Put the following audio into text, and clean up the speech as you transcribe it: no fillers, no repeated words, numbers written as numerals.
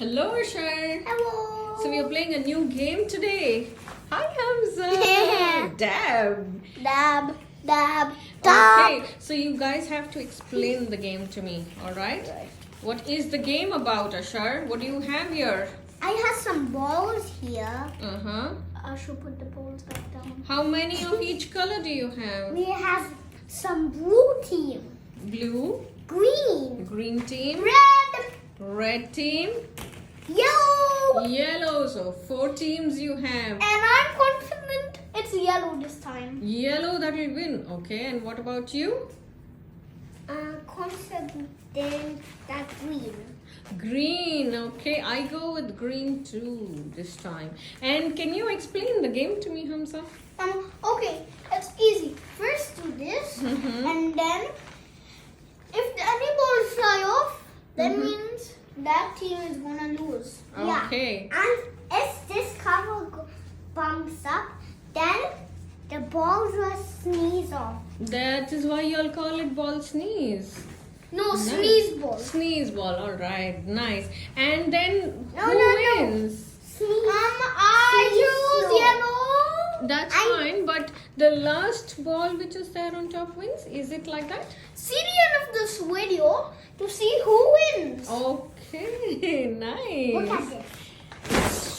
Hello, Asher. Hello. So we are playing a new game today. Hi, Hamza. Dab. Dab, dab, dab. Okay, so you guys have to explain the game to me, all right? Right. What is the game about, Asher? What do you have here? I have some balls here. Uh-huh. I should put the balls back down. How many of each color do you have? We have some blue team, Blue, green, green team, red, red team, yellow, yellow. So 4 teams you have. and I'm confident it's yellow this time. Yellow, that will win. Okay, and what about you? I'm confident that green. Green. Okay, I go with green too this time. And can you explain the game to me, Hamza? Okay, it's easy. First do this, Mhm. and then if any balls fly off, that means that team is gonna lose. Okay. Yeah. And if this cover bumps up, then the balls will sneeze off. That is why you'll call it ball sneeze. No, Nice. sneeze ball. Sneeze ball. All right, nice. And then No, who no, no. wins? Sneeze. I choose yellow. That's fine, but the last ball which is there on top wins. Is it like that? See the end of this video to see who wins. Okay, nice. Look at this.